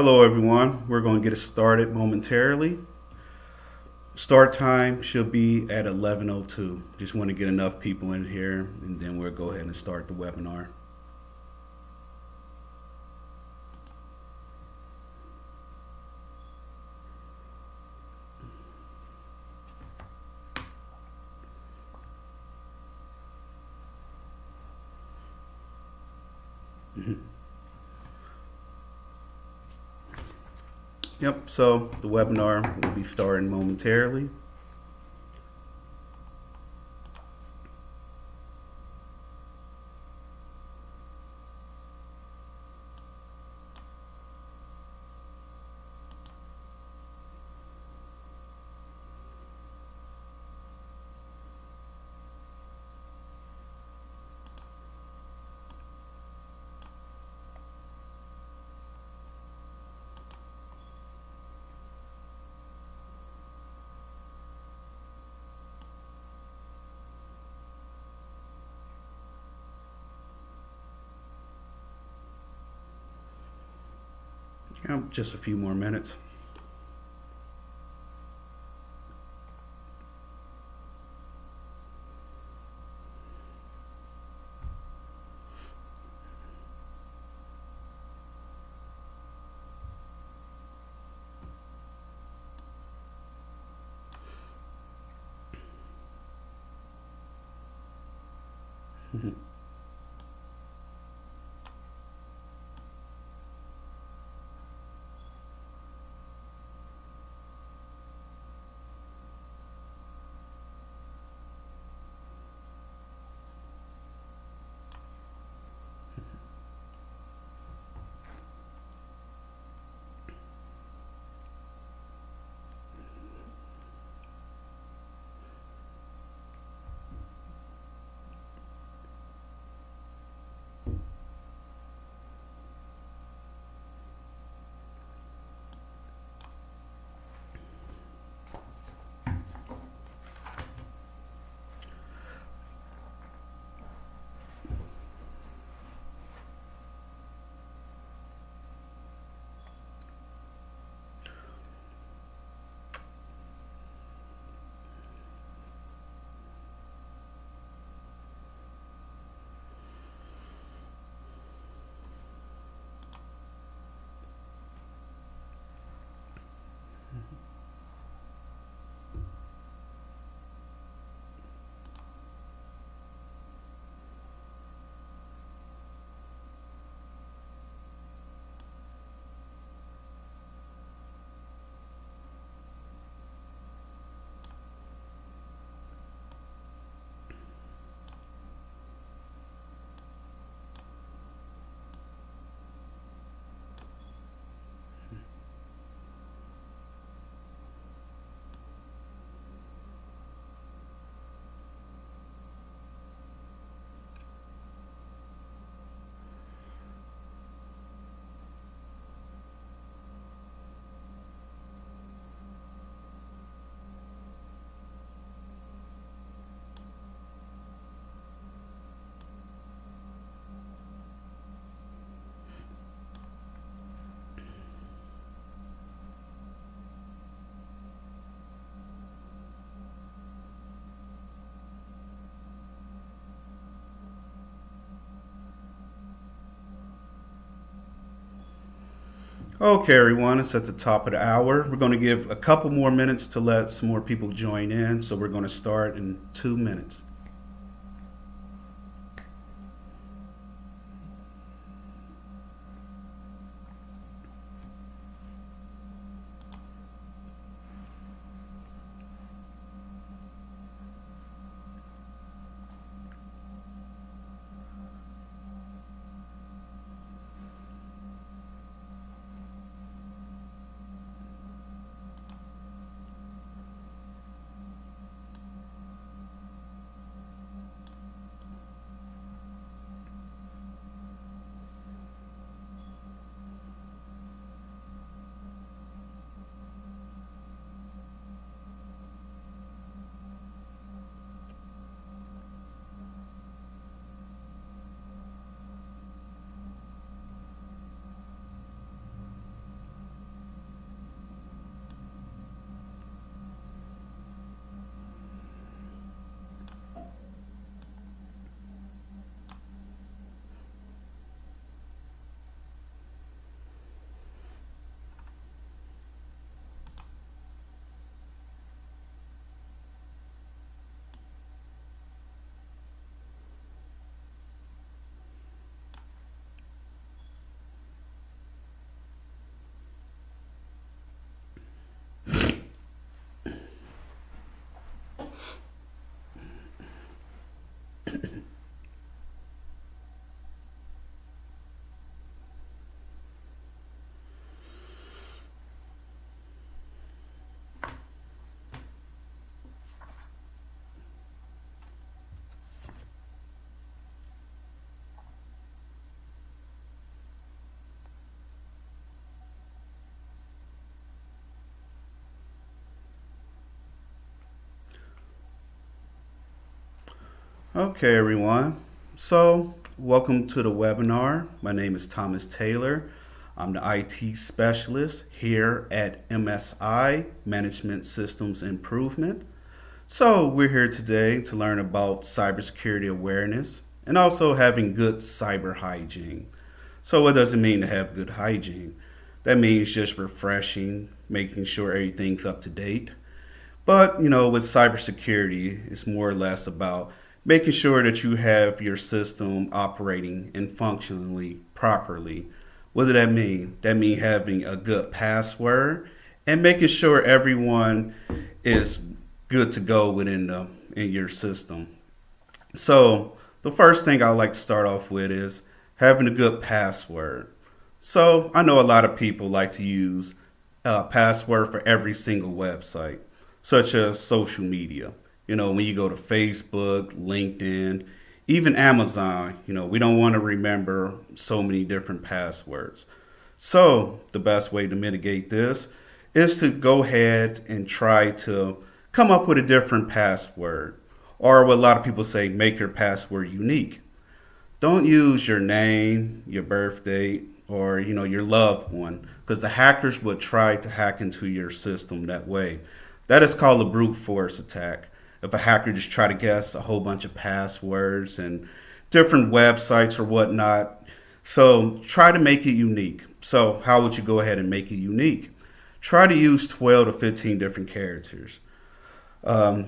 Hello, everyone. We're going to get started momentarily. Start time should be at 11:02. Just want to get enough people in here, and then we'll go ahead and start the webinar. Yep, so the webinar will be starting momentarily. Yep, just a few more minutes. Okay, everyone, it's at the top of the hour. We're going to give a couple more minutes to let some more people join in, so we're going to start in 2 minutes. Okay, everyone. So, welcome to the webinar. My name is Thomas Taylor. I'm the IT specialist here at MSI, Management Systems Improvement. So, we're here today to learn about cybersecurity awareness and also having good cyber hygiene. So, what does it mean to have good hygiene? That means just refreshing, making sure everything's up to date. But, with cybersecurity, it's more or less about making sure that you have your system operating and functionally properly. What does that mean? That means having a good password and making sure everyone is good to go in your system. So, the first thing I like to start off with is having a good password. So, I know a lot of people like to use a password for every single website, such as social media. When you go to Facebook, LinkedIn, even Amazon, we don't want to remember so many different passwords. So, the best way to mitigate this is to go ahead and try to come up with a different password. Or what a lot of people say, make your password unique. Don't use your name, your birth date, or your loved one, because the hackers would try to hack into your system that way. That is called a brute force attack. If a hacker just try to guess a whole bunch of passwords and different websites or whatnot. So try to make it unique. So how would you go ahead and make it unique? Try to use 12 to 15 different characters.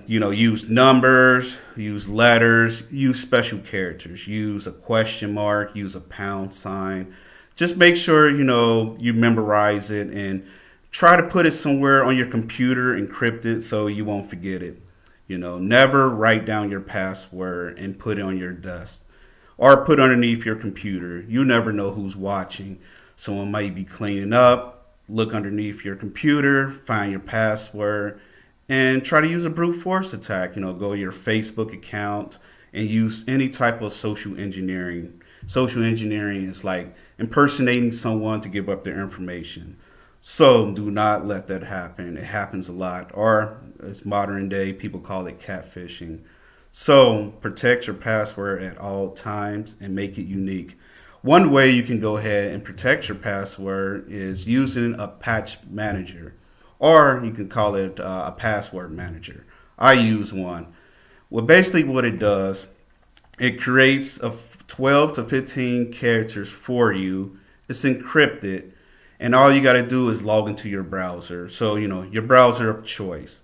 Use numbers, use letters, use special characters, use a question mark, use a pound sign. Just make sure, you memorize it and try to put it somewhere on your computer, encrypt it so you won't forget it. Never write down your password and put it on your desk or put underneath your computer. You never know who's watching. Someone might be cleaning up, look underneath your computer, find your password, and try to use a brute force attack. Go to your Facebook account and use any type of social engineering. Social engineering is like impersonating someone to give up their information. So do not let that happen. It happens a lot. Or as modern day, people call it catfishing. So protect your password at all times and make it unique. One way you can go ahead and protect your password is using a patch manager, or you can call it a password manager. I use one. Well, basically what it does, it creates 12 to 15 characters for you. It's encrypted, and all you got to do is log into your browser. So, your browser of choice,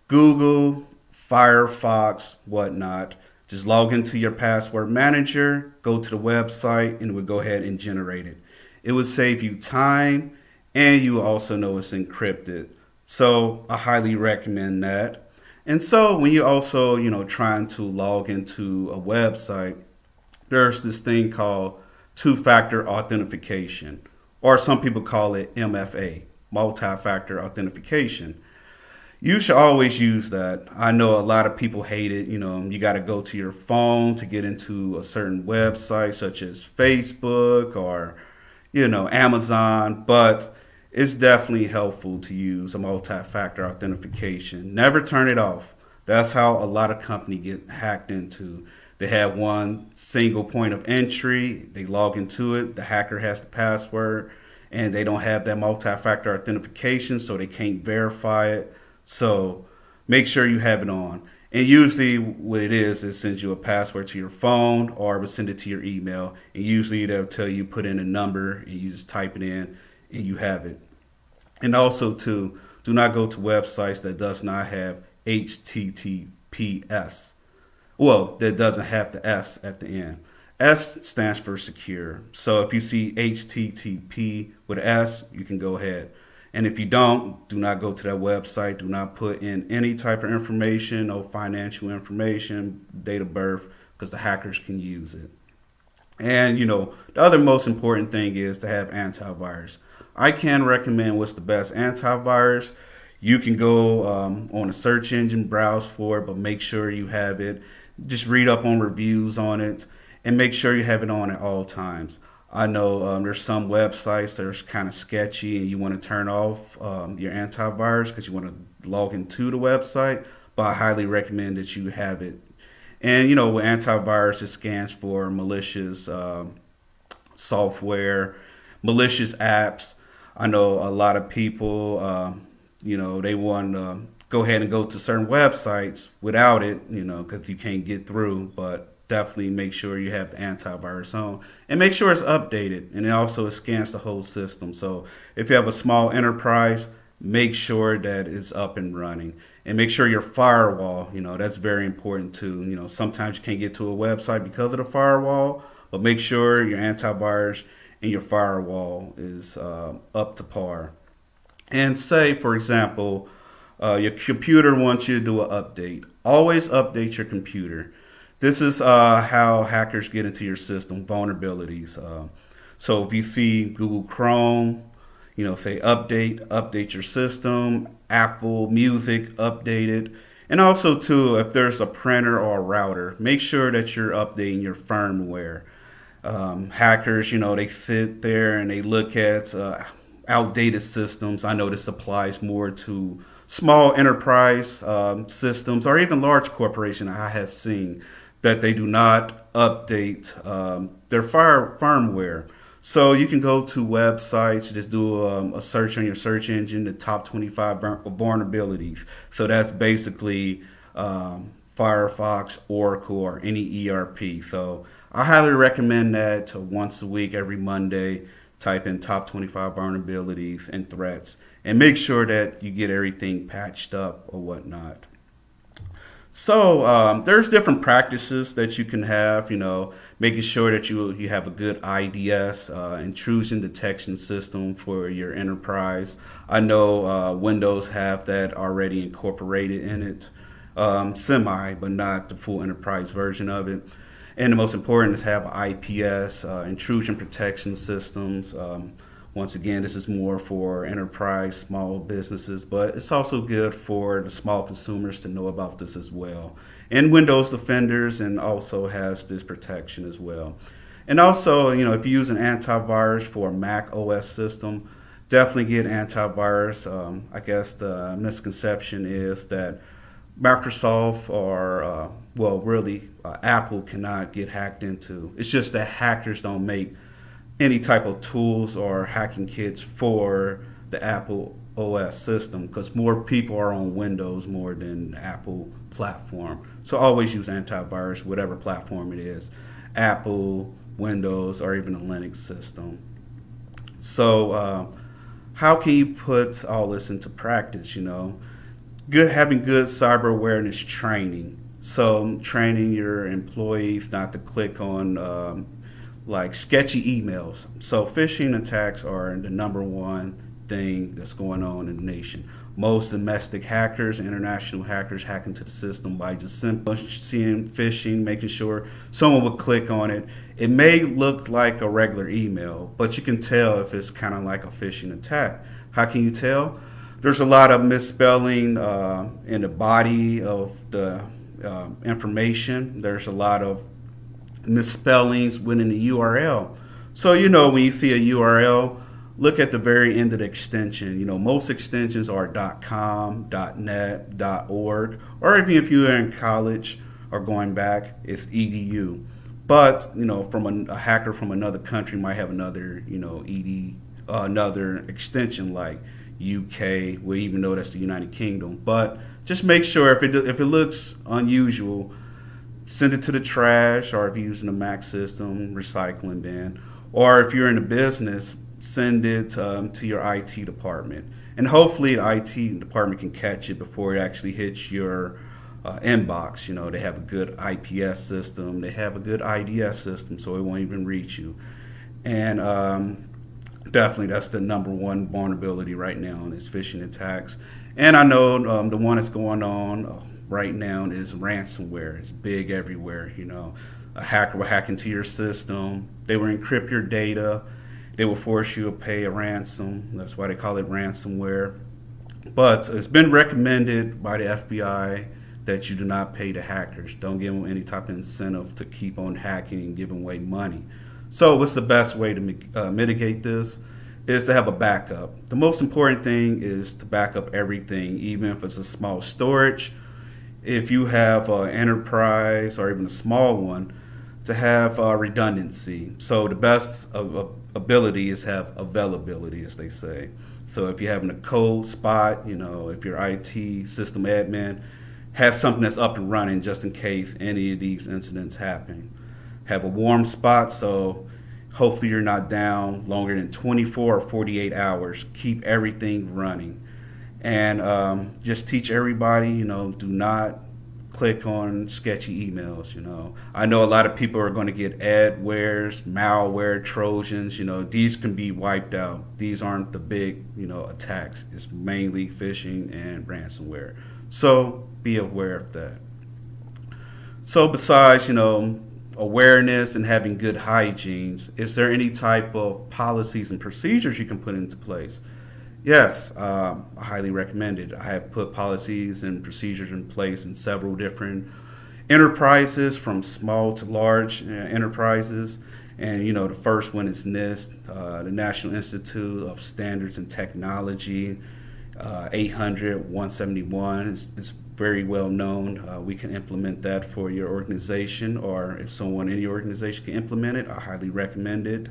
Google, Firefox, whatnot. Just log into your password manager, go to the website, and it would go ahead and generate it. It would save you time, and you also know it's encrypted. So I highly recommend that. And so when you're also, trying to log into a website, there's this thing called two-factor authentication, or some people call it MFA, multi-factor authentication. You should always use that. I know a lot of people hate it. You got to go to your phone to get into a certain website, such as Facebook or, Amazon. But it's definitely helpful to use a multi-factor authentication. Never turn it off. That's how a lot of companies get hacked into. They have one single point of entry. They log into it. The hacker has the password, and they don't have that multi-factor authentication, so they can't verify it. So make sure you have it on. And usually what it is, it sends you a password to your phone or it will send it to your email. And usually they'll tell you put in a number and you just type it in and you have it. And also too, do not go to websites that does not have HTTPS. Well, that doesn't have the S at the end. S stands for secure. So if you see HTTP with S, you can go ahead. And if you don't, do not go to that website. Do not put in any type of information, no financial information, date of birth, because the hackers can use it. And, the other most important thing is to have antivirus. I can recommend what's the best antivirus. You can go on a search engine, browse for it, but make sure you have it. Just read up on reviews on it and make sure you have it on at all times. I know there's some websites that are kind of sketchy and you want to turn off your antivirus because you want to log into the website, but I highly recommend that you have it. And with antivirus, it scans for malicious software, malicious apps. I know a lot of people, they want to go ahead and go to certain websites without it, because you can't get through. But definitely make sure you have the antivirus on and make sure it's updated. And it scans the whole system. So if you have a small enterprise, make sure that it's up and running. And make sure your firewall, that's very important too. Sometimes you can't get to a website because of the firewall, but make sure your antivirus and your firewall is up to par. And say, for example, your computer wants you to do an update. Always update your computer. This is how hackers get into your system, vulnerabilities. So if you see Google Chrome, say update your system, Apple Music, update it. And also too, if there's a printer or a router, make sure that you're updating your firmware. Hackers, they sit there and they look at outdated systems. I know this applies more to small enterprise systems or even large corporations. I have seen that they do not update their firmware. So you can go to websites, just do a search on your search engine, the top 25 vulnerabilities. So that's basically Firefox, Oracle, or any ERP. So I highly recommend that once a week, every Monday, type in top 25 vulnerabilities and threats and make sure that you get everything patched up or whatnot. So there's different practices that you can have, making sure that you have a good IDS, intrusion detection system for your enterprise. I know Windows have that already incorporated in it, semi, but not the full enterprise version of it. And the most important is have IPS, intrusion protection systems. Once again, this is more for enterprise, small businesses, but it's also good for the small consumers to know about this as well. And Windows Defenders and also has this protection as well. And also, if you use an antivirus for a Mac OS system, definitely get antivirus. I guess the misconception is that Microsoft or, Apple cannot get hacked into. It's just that hackers don't make any type of tools or hacking kits for the Apple OS system because more people are on Windows more than the Apple platform. So always use antivirus, whatever platform it is, Apple, Windows, or even a Linux system. So how can you put all this into practice? Having good cyber awareness training. So training your employees not to click on sketchy emails. So phishing attacks are the number one thing that's going on in the nation. Most domestic hackers, international hackers hack into the system by just simply seeing phishing, making sure someone would click on it. It may look like a regular email, but you can tell if it's kind of like a phishing attack. How can you tell? There's a lot of misspelling in the body of the information. There's a lot of misspellings within the URL. So, when you see a URL, look at the very end of the extension. Most extensions are .com, .net, .org, or even if you're in college or going back, it's .edu. But, from a hacker from another country might have another, another extension like UK, well, even though that's the United Kingdom. But just make sure if it looks unusual, send it to the trash, or if you're using a Mac system, recycling bin. Or if you're in a business, send it to your IT department. And hopefully the IT department can catch it before it actually hits your inbox. They have a good IPS system. They have a good IDS system, so it won't even reach you. And definitely that's the number one vulnerability right now is phishing attacks. And I know the one that's going on right now is ransomware. It's big everywhere. A hacker will hack into your system. They will encrypt your data. They will force you to pay a ransom. That's why they call it ransomware. But it's been recommended by the FBI that you do not pay the hackers. Don't give them any type of incentive to keep on hacking and giving away money. So what's the best way to mitigate this? Is to have a backup. The most important thing is to back up everything, even if it's a small storage. if you have an enterprise or even a small one, to have redundancy. So the best of ability is have availability, as they say. So if you're having a cold spot, if you're IT system admin, have something that's up and running just in case any of these incidents happen. Have a warm spot, so hopefully you're not down longer than 24 or 48 hours. Keep everything running. And just teach everybody, do not click on sketchy emails. I know a lot of people are going to get adwares, malware, Trojans. These can be wiped out. These aren't the big, attacks. It's mainly phishing and ransomware. So be aware of that. So besides, awareness and having good hygienes, is there any type of policies and procedures you can put into place? Yes, I highly recommend it. I have put policies and procedures in place in several different enterprises, from small to large enterprises. And the first one is NIST, the National Institute of Standards and Technology. 800 171 is very well known. We can implement that for your organization, or if someone in your organization can implement it, I highly recommend it.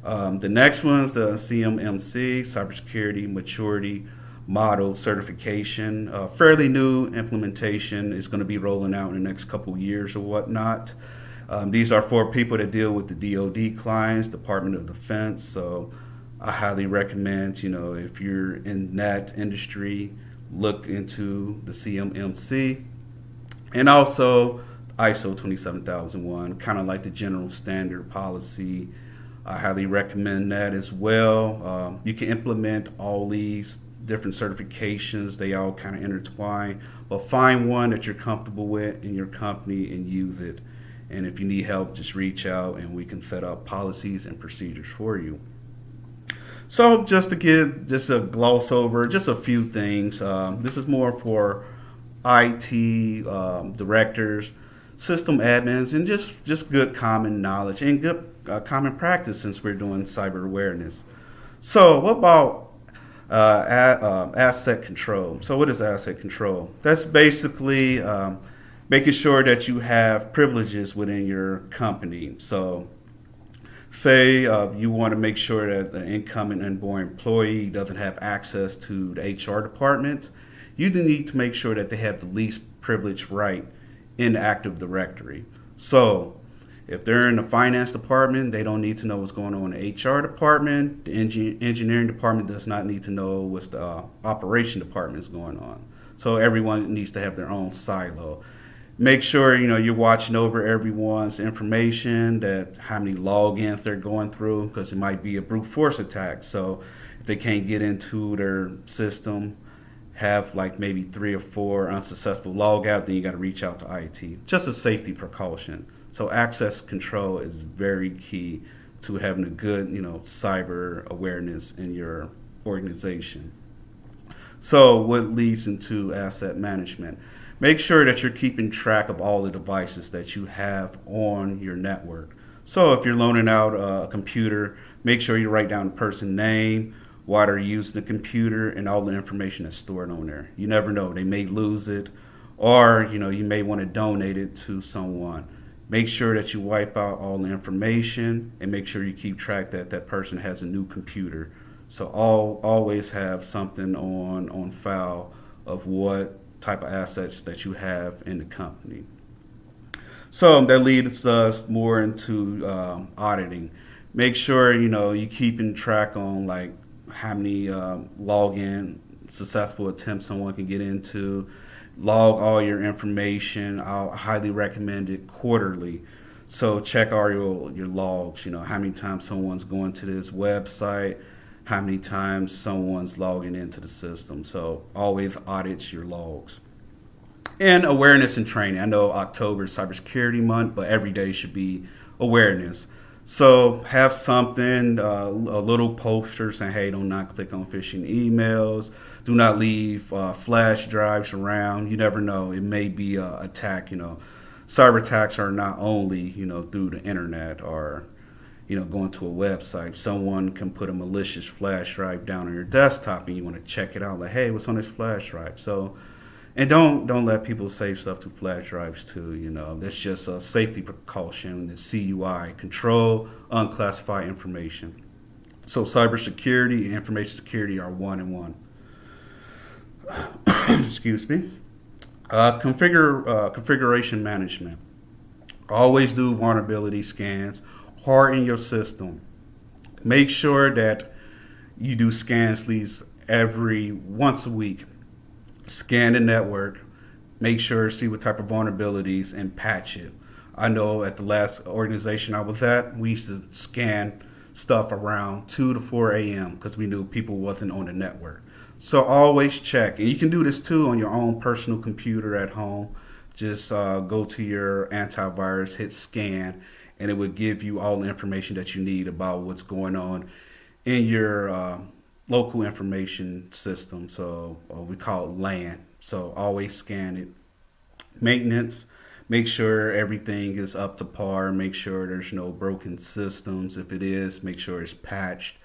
The next one is the CMMC, Cybersecurity Maturity Model Certification. Fairly new implementation is going to be rolling out in the next couple years or whatnot. These are for people that deal with the DoD clients, Department of Defense. So I highly recommend, if you're in that industry, look into the CMMC. And also ISO 27001, kind of like the general standard policy. I highly recommend that as well. You can implement all these different certifications. They all kind of intertwine. But find one that you're comfortable with in your company and use it. And if you need help, just reach out and we can set up policies and procedures for you. So just to give just a gloss over just a few things, this is more for IT directors, system admins, and just good common knowledge and good common practice since we're doing cyber awareness. So what about asset control? So what is asset control? That's basically making sure that you have privileges within your company. So say you want to make sure that the incoming and onboard employee doesn't have access to the HR department, you need to make sure that they have the least privilege right in the Active Directory. So if they're in the finance department, they don't need to know what's going on in the HR department. The engineering department does not need to know what's the operation department is going on. So everyone needs to have their own silo. Make sure you're watching over everyone's information, that how many logins they're going through, because it might be a brute force attack. So if they can't get into their system, have like maybe 3 or 4 unsuccessful logout, then you got to reach out to IT. Just a safety precaution. So access control is very key to having a good cyber awareness in your organization. So what leads into asset management? Make sure that you're keeping track of all the devices that you have on your network. So if you're loaning out a computer, make sure you write down the person's name, why they're using the computer, and all the information that's stored on there. You never know, they may lose it, or you may want to donate it to someone. Make sure that you wipe out all the information, and make sure you keep track that that person has a new computer. So always have something on file of what type of assets that you have in the company. So that leads us more into auditing. Make sure you keeping track on like how many login successful attempts someone can get into. Log all your information. I'll highly recommend it quarterly. So check all your logs. How many times someone's going to this website, how many times someone's logging into the system. So always audit your logs. And awareness and training. I know October is Cybersecurity Month, but every day should be awareness. So have something, a little poster saying, hey, do not click on phishing emails. Do not leave flash drives around. You never know. It may be an attack. Cyber attacks are not only, through the internet or going to a website. Someone can put a malicious flash drive down on your desktop and you want to check it out, like, hey, what's on this flash drive? So And don't let people save stuff to flash drives too. That's just a safety precaution. The CUI, control unclassified information. So cybersecurity and information security are one and one. Excuse me. Configuration management. Always do vulnerability scans. Harden your system. Make sure that you do scans at least every once a week. Scan the network. Make sure see what type of vulnerabilities and patch it. I know at the last organization I was at, we used to scan stuff around 2 to 4 a.m. because we knew people wasn't on the network. So always check. And you can do this too on your own personal computer at home. Just go to your antivirus, hit scan, and it would give you all the information that you need about what's going on in your local information system. So we call it LAN. So always scan it. Maintenance, make sure everything is up to par. Make sure there's no broken systems. If it is, make sure it's patched.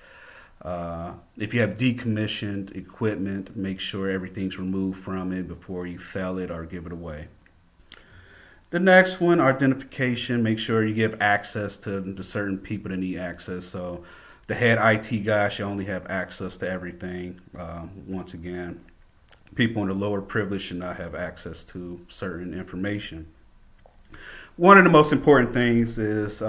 If you have decommissioned equipment, make sure everything's removed from it before you sell it or give it away. The next one, identification. Make sure you give access to certain people that need access. So the head IT guy should only have access to everything. Once again, people in the lower privilege should not have access to certain information. One of the most important things is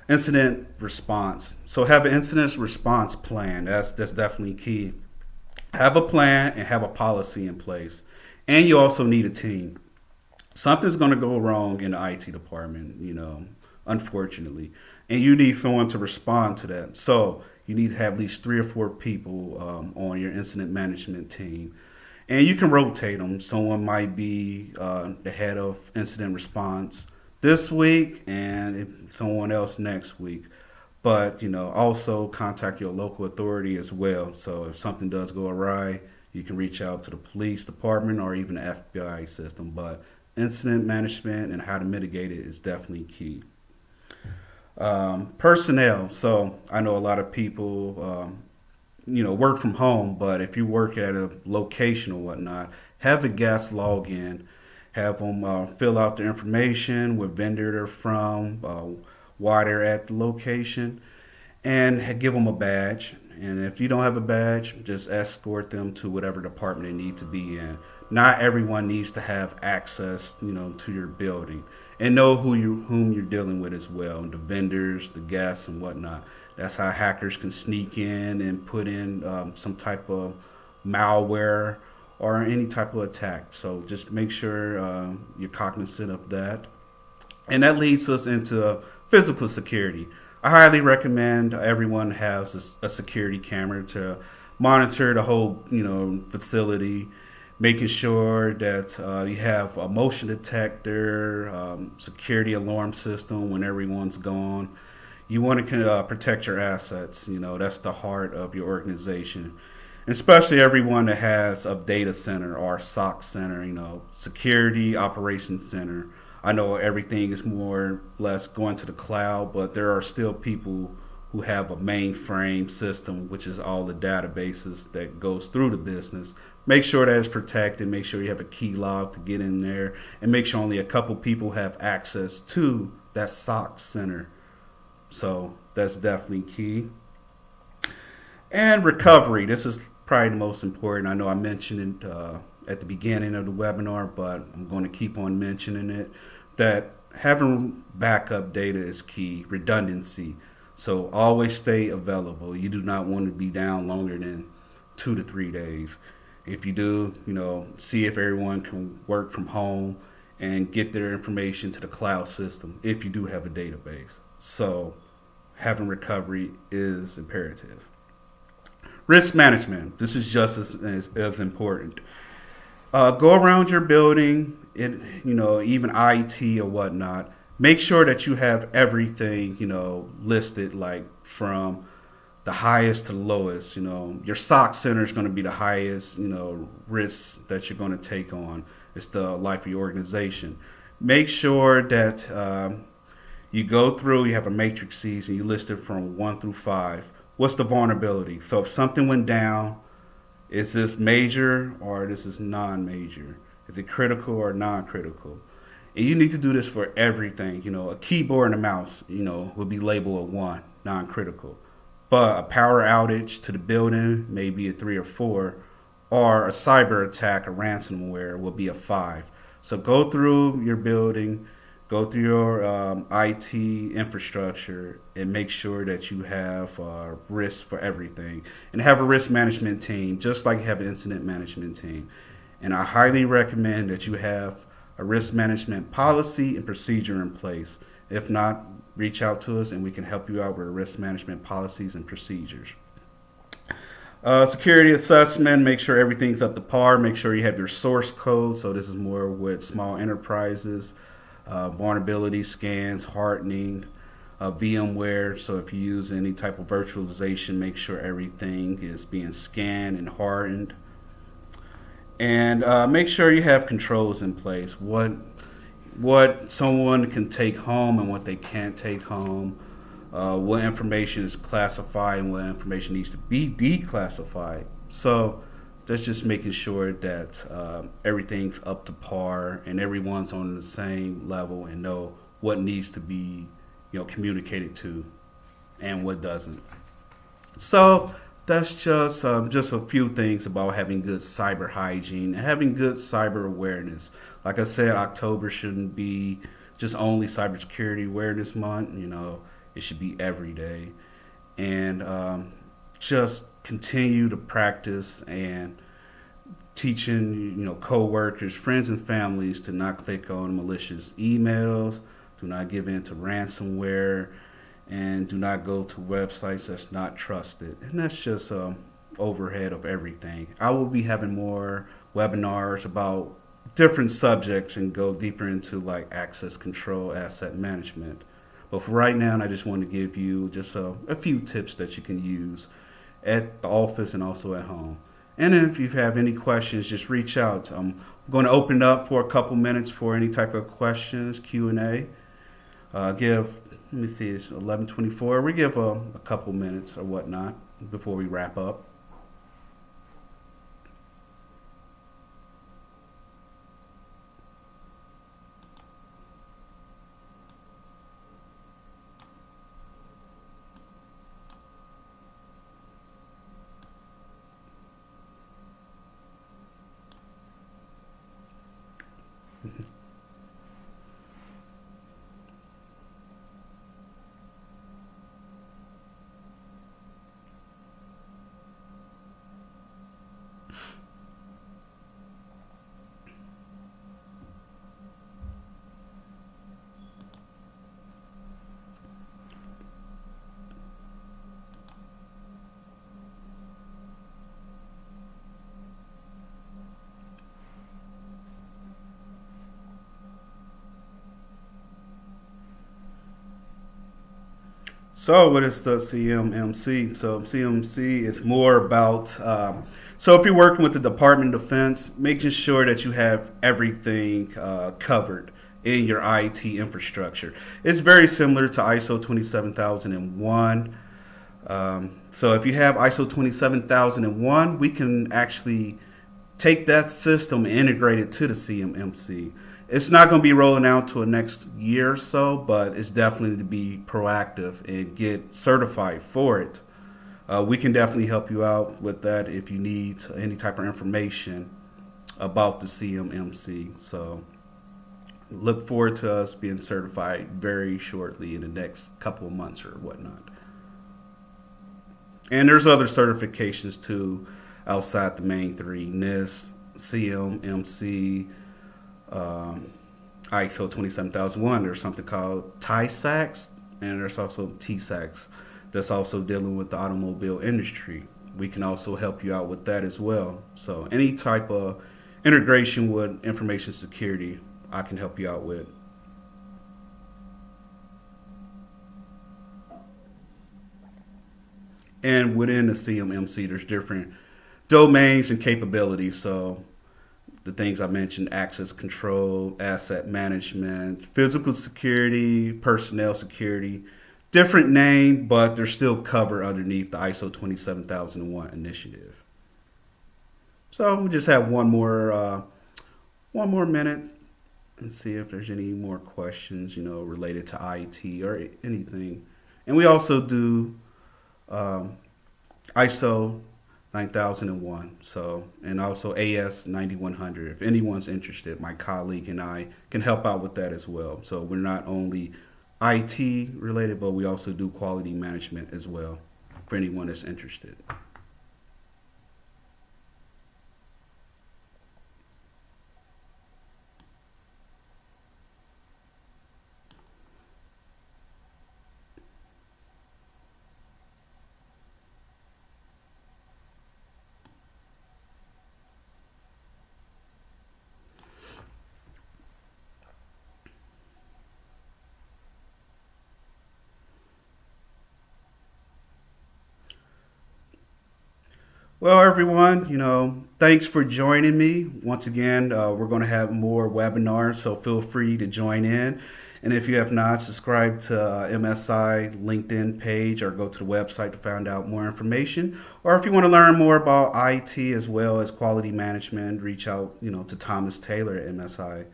incident response. So have an incident response plan. That's definitely key. Have a plan and have a policy in place. And you also need a team. Something's going to go wrong in the IT department, unfortunately. And you need someone to respond to that. So you need to have at least 3 or 4 people on your incident management team. And you can rotate them. Someone might be the head of incident response this week and someone else next week. But, also contact your local authority as well. So if something does go awry, you can reach out to the police department or even the FBI system. But incident management and how to mitigate it is definitely key. Personnel. So I know a lot of people, work from home, but if you work at a location or whatnot, have a guest log in, have them fill out their information, what vendor they're from, why they're at the location, and give them a badge. And if you don't have a badge, just escort them to whatever department they need to be in. Not everyone needs to have access, to your building, and know whom you're dealing with as well, the vendors, the guests, and whatnot. That's how hackers can sneak in and put in some type of malware or any type of attack. So just make sure you're cognizant of that. And that leads us into physical security. I highly recommend everyone has a security camera to monitor the whole, facility, making sure that you have a motion detector, security alarm system when everyone's gone. You want to protect your assets. That's the heart of your organization. And especially everyone that has a data center or a SOC center, security operations center. I know everything is more or less going to the cloud, but there are still people who have a mainframe system, which is all the databases that goes through the business. Make sure that it's protected. Make sure you have a key log to get in there, and make sure only a couple people have access to that SOC center. So that's definitely key. And recovery. This is probably the most important. I know I mentioned it at the beginning of the webinar, but I'm going to keep on mentioning it, that having backup data is key. Redundancy. So always stay available. You do not want to be down longer than 2 to 3 days. If you do, see if everyone can work from home and get their information to the cloud system if you do have a database. So having recovery is imperative. Risk management. This is just as important. Go around your building, even IT or whatnot. Make sure that you have everything, listed, like from the highest to the lowest. Your SOC center is going to be the highest, risks that you're going to take on. It's the life of your organization. Make sure that you go through, you have a matrices, and you list it from 1 through 5. What's the vulnerability? So if something went down, Is this major or this is non-major? Is it critical or non-critical? And you need to do this for everything. A keyboard and a mouse, will be labeled a 1, non-critical. But a power outage to the building may be a 3 or 4, or a cyber attack, a ransomware, will be a 5. So go through your building, go through your IT infrastructure, and make sure that you have risk for everything. And have a risk management team, just like you have an incident management team. And I highly recommend that you have a risk management policy and procedure in place. If not, reach out to us and we can help you out with risk management policies and procedures. Security assessment, make sure everything's up to par. Make sure you have your source code. So this is more with small enterprises, vulnerability scans, hardening, VMware. So if you use any type of virtualization, make sure everything is being scanned and hardened. And make sure you have controls in place. What someone can take home and what they can't take home. What information is classified and what information needs to be declassified. So that's just making sure that everything's up to par and everyone's on the same level and know what needs to be communicated to and what doesn't. So that's just a few things about having good cyber hygiene and having good cyber awareness. Like I said, October shouldn't be just only Cybersecurity Awareness Month. It should be every day. And just continue to practice and teaching, co-workers, friends, and families to not click on malicious emails, do not give in to ransomware, and do not go to websites that's not trusted. And that's just overhead of everything. I will be having more webinars about different subjects and go deeper into like access control, asset management. But for right now, I just want to give you just a few tips that you can use at the office and also at home. And if you have any questions, just reach out. I'm going to open it up for a couple minutes for any type of questions, Q&A. Let me see, it's 11:24. We give a couple minutes or whatnot before we wrap up. So what is the CMMC? So CMC is more about, so if you're working with the Department of Defense, making sure that you have everything covered in your IT infrastructure. It's very similar to ISO 27001. So if you have ISO 27001, we can actually take that system and integrate it to the CMMC. It's not going to be rolling out to the next year or so, but it's definitely to be proactive and get certified for it. We can definitely help you out with that if you need any type of information about the CMMC. So look forward to us being certified very shortly in the next couple of months or whatnot. And there's other certifications too outside the main three: NIST, CMMC, ISO 27001. There's something called TISAX, and there's also TSAX that's also dealing with the automobile industry. We can also help you out with that as well. So any type of integration with information security, I can help you out with. And within the CMMC, there's different domains and capabilities. So the things I mentioned: access control, asset management, physical security, personnel security. Different name, but they're still covered underneath the ISO 27001 initiative. So we just have one more minute and see if there's any more questions, related to IT or anything. And we also do um, ISO 9001, so and also AS 9100. If anyone's interested, my colleague and I can help out with that as well. So we're not only IT related, but we also do quality management as well for anyone that's interested. Well, everyone, thanks for joining me. Once again, we're going to have more webinars, so feel free to join in. And if you have not, subscribe to MSI LinkedIn page or go to the website to find out more information. Or if you want to learn more about IT as well as quality management, reach out, to Thomas Taylor at MSI.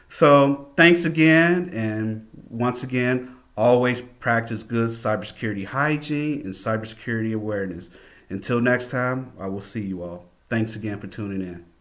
So thanks again, and once again, always practice good cybersecurity hygiene and cybersecurity awareness. Until next time, I will see you all. Thanks again for tuning in.